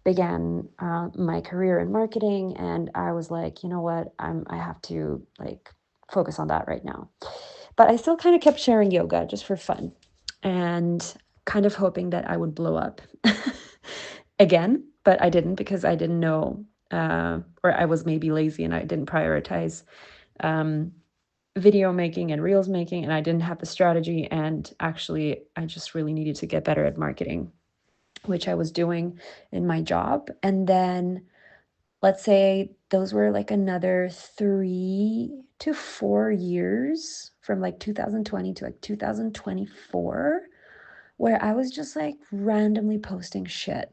began my career in marketing, and I was like, you know what, I have to like focus on that right now. But I still kind of kept sharing yoga just for fun and kind of hoping that I would blow up again, but I didn't because I didn't know, or I was maybe lazy and I didn't prioritize um, video making and reels making, and I didn't have the strategy. And actually, I just really needed to get better at marketing, which I was doing in my job. And then let's say those were like another 3 to 4 years from like 2020 to like 2024, where I was just like randomly posting shit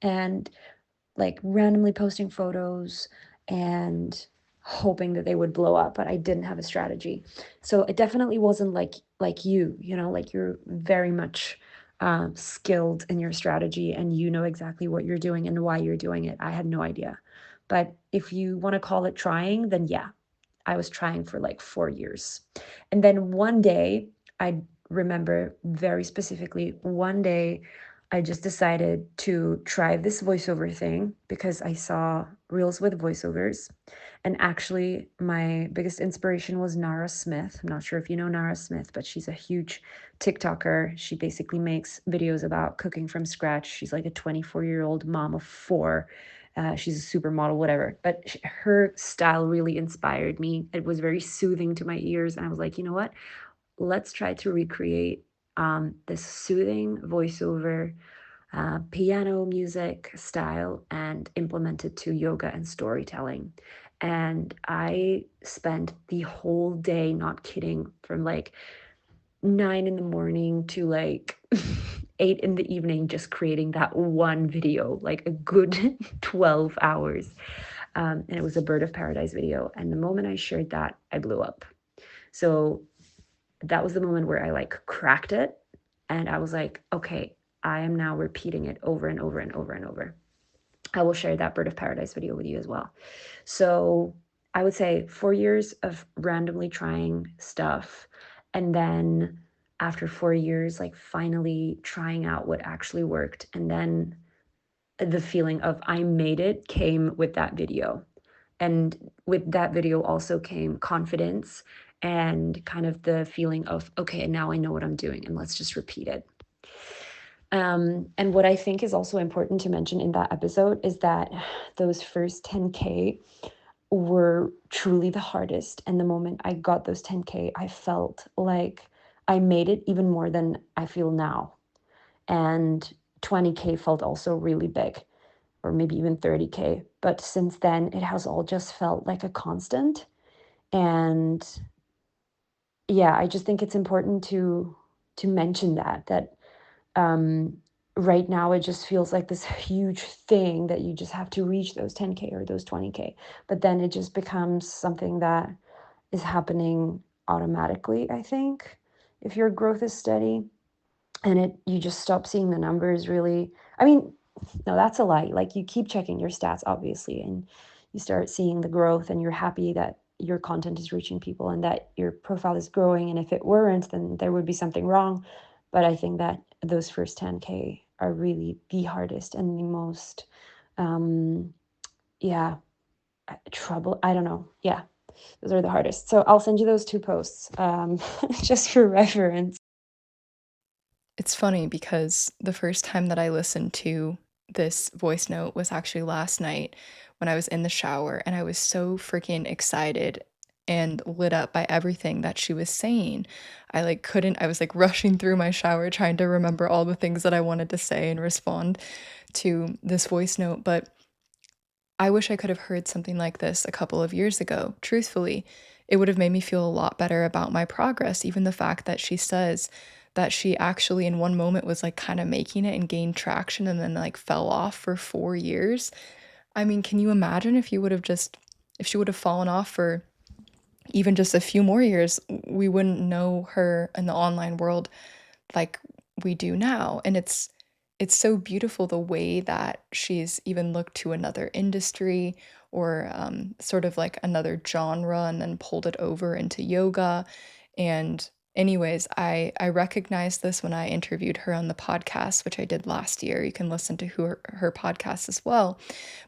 and like randomly posting photos and hoping that they would blow up, but I didn't have a strategy. So it definitely wasn't like you know, like you're very much skilled in your strategy and you know exactly what you're doing and why you're doing it. I had no idea. But if you want to call it trying, then yeah, I was trying for like 4 years. And then one day, I remember very specifically, one day I just decided to try this voiceover thing because I saw reels with voiceovers. And actually, my biggest inspiration was Nara Smith. I'm not sure if you know Nara Smith, but she's a huge TikToker. She basically makes videos about cooking from scratch. She's like a 24-year-old mom of four. She's a supermodel, whatever. But her style really inspired me. It was very soothing to my ears. And I was like, you know what? Let's try to recreate this soothing voiceover piano music style and implement it to yoga and storytelling. And I spent the whole day, not kidding, from like 9 in the morning to like 8 in the evening, just creating that one video, like a good 12 hours. And it was a bird of paradise video. And the moment I shared that, I blew up. So that was the moment where I like cracked it. And I was like, okay, I am now repeating it over and over and over and over. I will share that bird of paradise video with you as well. So I would say 4 years of randomly trying stuff. And then after 4 years, like finally trying out what actually worked. And then the feeling of I made it came with that video. And with that video also came confidence and kind of the feeling of, okay, now I know what I'm doing and let's just repeat it. And what I think is also important to mention in that episode is that those first 10K were truly the hardest. And the moment I got those 10K, I felt like I made it even more than I feel now. And 20K felt also really big, or maybe even 30K. But since then, it has all just felt like a constant. And yeah, I just think it's important to mention that um, right now it just feels like this huge thing that you just have to reach those 10K or those 20K. But then it just becomes something that is happening automatically, I think, if your growth is steady and you just stop seeing the numbers really. I mean, no, that's a lie. Like you keep checking your stats, obviously, and you start seeing the growth and you're happy that your content is reaching people and that your profile is growing. And if it weren't, then there would be something wrong. But I think that those first 10K are really the hardest and the most, um, yeah, trouble. I don't know. Yeah, those are the hardest. So I'll send you those two posts just for reference. It's funny because the first time that I listened to this voice note was actually last night when I was in the shower, and I was so freaking excited and lit up by everything that she was saying. I was like rushing through my shower trying to remember all the things that I wanted to say and respond to this voice note, but I wish I could have heard something like this a couple of years ago. Truthfully, it would have made me feel a lot better about my progress. Even the fact that she says that she actually, in one moment, was like kind of making it and gained traction and then like fell off for 4 years. I mean, can you imagine if she would have fallen off for even just a few more years, we wouldn't know her in the online world like we do now. And it's so beautiful the way that she's even looked to another industry or sort of like another genre and then pulled it over into yoga. And anyways, I recognized this when I interviewed her on the podcast, which I did last year. You can listen to her podcast as well.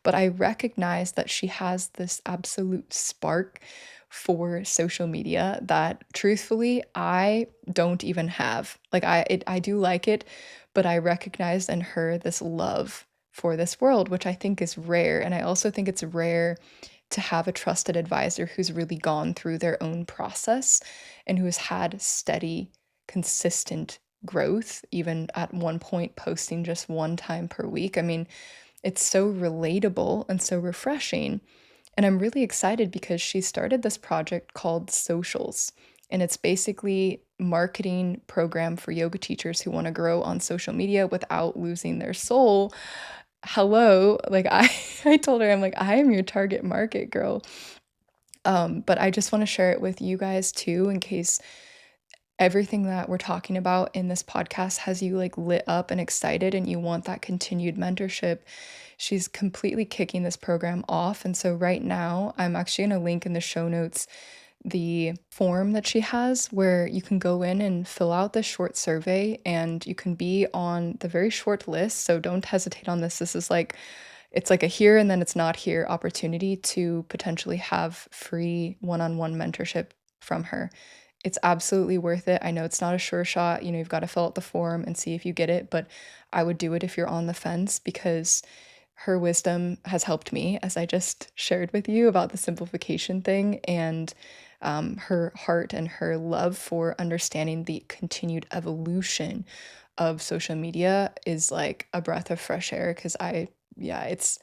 But I recognized that she has this absolute spark for social media that truthfully I don't even have. Like I do like it, but I recognize in her this love for this world, which I think is rare. And I also think it's rare to have a trusted advisor who's really gone through their own process and who has had steady, consistent growth, even at one point posting just one time per week. I mean, it's so relatable and so refreshing. And I'm really excited because she started this project called Soulcials. And it's basically marketing program for yoga teachers who want to grow on social media without losing their soul. Hello, like I told her I'm like I am your target market, girl. But I just want to share it with you guys too in case everything that we're talking about in this podcast has you like lit up and excited and you want that continued mentorship, she's completely kicking this program off. And so right now, I'm actually going to link in the show notes the form that she has where you can go in and fill out this short survey and you can be on the very short list. So don't hesitate on this. This is like, it's like a here and then it's not here opportunity to potentially have free one-on-one mentorship from her. It's absolutely worth it. I know it's not a sure shot. You know, you've got to fill out the form and see if you get it, but I would do it if you're on the fence because her wisdom has helped me, as I just shared with you about the simplification thing, and her heart and her love for understanding the continued evolution of social media is like a breath of fresh air because yeah, it's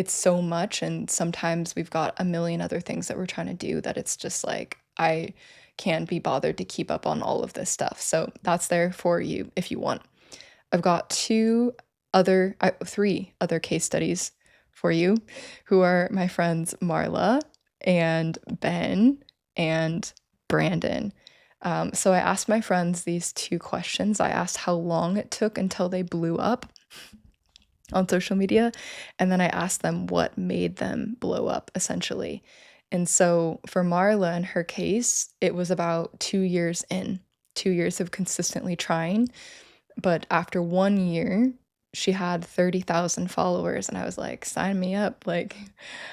so much, and sometimes we've got a million other things that we're trying to do that it's just like I can't be bothered to keep up on all of this stuff. So that's there for you if you want. I've got three other case studies for you who are my friends Marla and Ben and Brandon. So I asked my friends these two questions. I asked how long it took until they blew up on social media, and then I asked them what made them blow up, essentially. And so for Marla, in her case, it was about 2 years in, 2 years of consistently trying. But after 1 year, she had 30,000 followers, and I was like, sign me up. Like,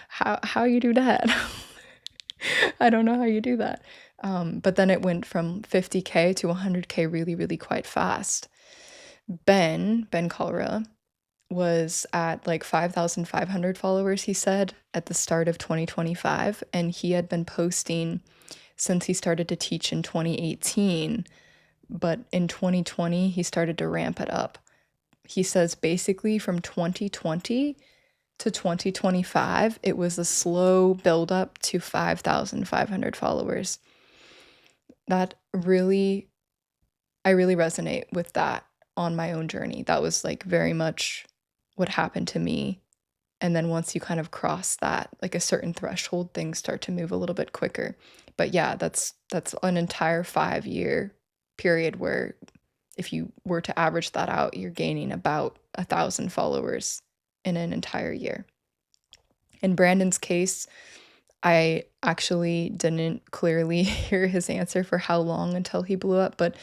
how you do that? I don't know how you do that. But then it went from 50K to 100K really, really quite fast. Ben Colra was at like 5,500 followers, he said, at the start of 2025. And he had been posting since he started to teach in 2018. But in 2020, he started to ramp it up. He says basically from 2020 to 2025, it was a slow build up to 5,500 followers. That really, I really resonate with that on my own journey. That was like very much what happened to me. And then once you kind of cross that, like a certain threshold, things start to move a little bit quicker. But yeah, that's an entire 5 year period where if you were to average that out, you're gaining about 1,000 followers in an entire year. In Brandon's case, I actually didn't clearly hear his answer for how long until he blew up, but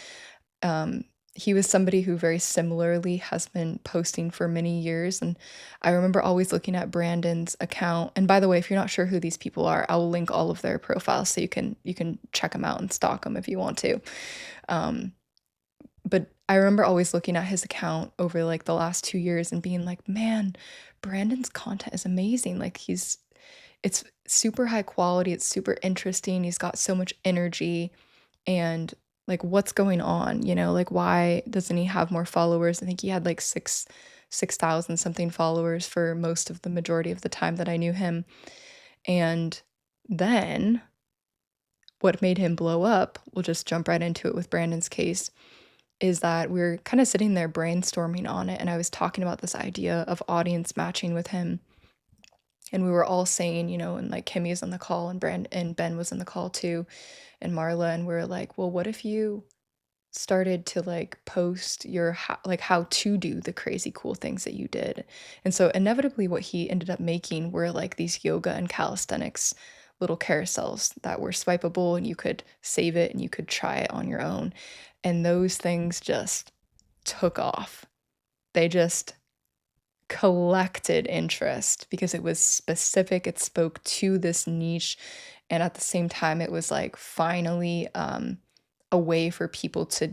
he was somebody who very similarly has been posting for many years. And I remember always looking at Brandon's account. And by the way, if you're not sure who these people are, I will link all of their profiles so you can check them out and stalk them if you want to. But I remember always looking at his account over like the last 2 years and being like, man, Brandon's content is amazing. Like it's super high quality. It's super interesting. He's got so much energy and like what's going on, like why doesn't he have more followers? I think he had like 6,000 something followers for most of the majority of the time that I knew him. And then what made him blow up, we'll just jump right into it with Brandon's case, is that we were kind of sitting there brainstorming on it, and I was talking about this idea of audience matching with him. And we were all saying, and like Kimi is on the call and Ben was on the call too, and Marla, and we were like, well, what if you started to like post your how to do the crazy cool things that you did? And so inevitably what he ended up making were like these yoga and calisthenics little carousels that were swipeable and you could save it and you could try it on your own. And those things just took off. They just collected interest because it was specific, it spoke to this niche, and at the same time it was like finally a way for people to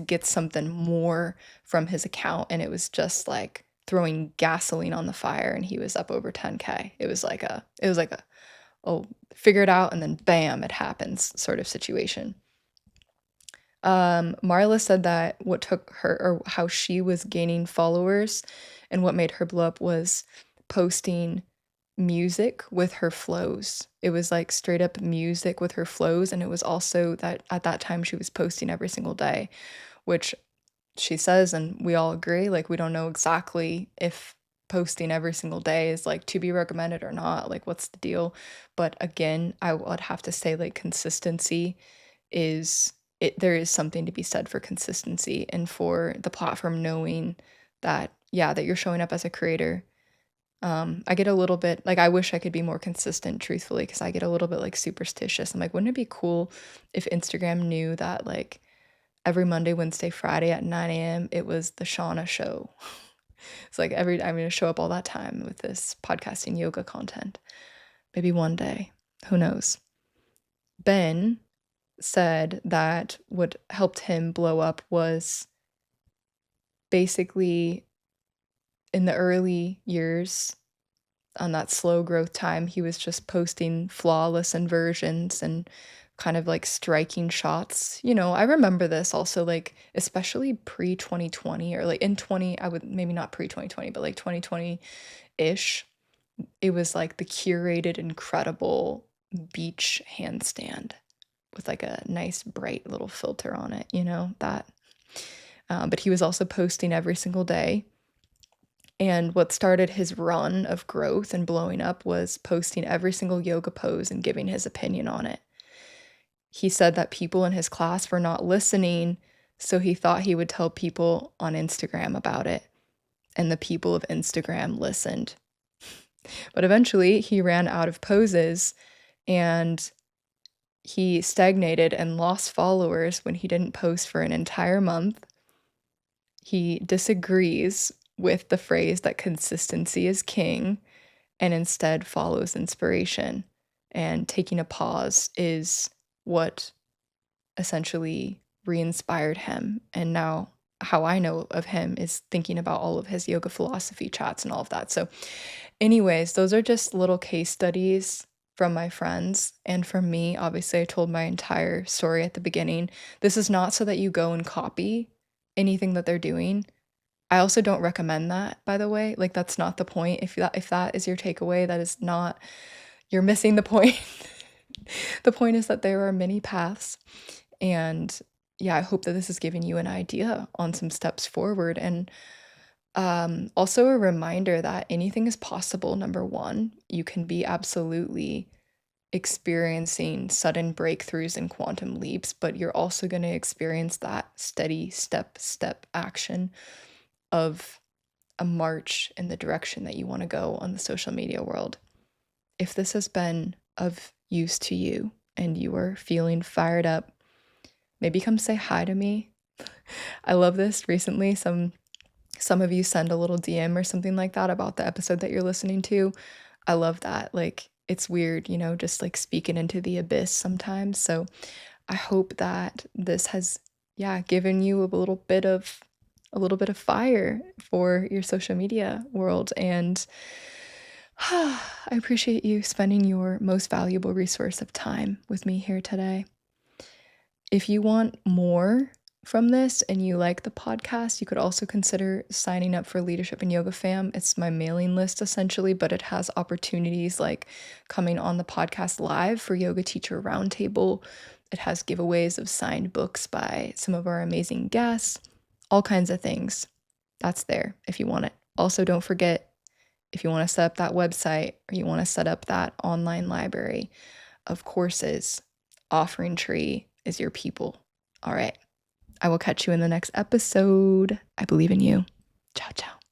get something more from his account. And it was just like throwing gasoline on the fire, and he was up over 10K. It was like a oh, figure it out and then bam, it happens sort of situation. Marla said that what took her, or how she was gaining followers and what made her blow up, was posting music with her flows. It was like straight up music with her flows. And it was also that at that time she was posting every single day, which she says, and we all agree, like we don't know exactly if posting every single day is like to be recommended or not, like what's the deal. But again, I would have to say like consistency is there is something to be said for consistency and for the platform knowing that, yeah, that you're showing up as a creator. I get a little bit like, I wish I could be more consistent, truthfully, because I get a little bit like superstitious. I'm like, wouldn't it be cool if Instagram knew that like every Monday, Wednesday, Friday at 9 a.m. it was the Shauna show? It's like I'm going to show up all that time with this podcasting yoga content. Maybe one day, who knows? Ben said that what helped him blow up was basically in the early years, on that slow growth time, he was just posting flawless inversions and kind of like striking shots. I remember this also, like, especially pre 2020 or like in 20, I would maybe not pre 2020, but like 2020 ish. It was like the curated, incredible beach handstand with like a nice bright little filter on it, that. But he was also posting every single day. And what started his run of growth and blowing up was posting every single yoga pose and giving his opinion on it. He said that people in his class were not listening, so he thought he would tell people on Instagram about it. And the people of Instagram listened. But eventually, he ran out of poses and he stagnated and lost followers when he didn't post for an entire month. He disagrees with the phrase that consistency is king and instead follows inspiration. And taking a pause is what essentially re-inspired him. And now how I know of him is thinking about all of his yoga philosophy chats and all of that. So anyways, those are just little case studies from my friends and from me. Obviously, I told my entire story at the beginning. This is not so that you go and copy anything that they're doing. I also don't recommend that, by the way. Like, that's not the point. If that is your takeaway, that is not, you're missing the point. The point is that there are many paths. And yeah, I hope that this is giving you an idea on some steps forward. And also a reminder that anything is possible. Number one, you can be absolutely experiencing sudden breakthroughs and quantum leaps, but you're also going to experience that steady step action of a march in the direction that you want to go on the social media world. If this has been of use to you and you are feeling fired up, maybe come say hi to me. I love this. Recently, some of you send a little DM or something like that about the episode that you're listening to. I love that. Like, it's weird, just like speaking into the abyss sometimes. So I hope that this has, given you a little bit of fire for your social media world. And I appreciate you spending your most valuable resource of time with me here today. If you want more from this and you like the podcast, you could also consider signing up for Leadership and Yoga Fam. It's my mailing list essentially, but it has opportunities like coming on the podcast live for Yoga Teacher Roundtable. It has giveaways of signed books by some of our amazing guests, all kinds of things. That's there if you want it. Also, don't forget, if you want to set up that website or you want to set up that online library of courses, Offering Tree is your people. All right. I will catch you in the next episode. I believe in you. Ciao, ciao.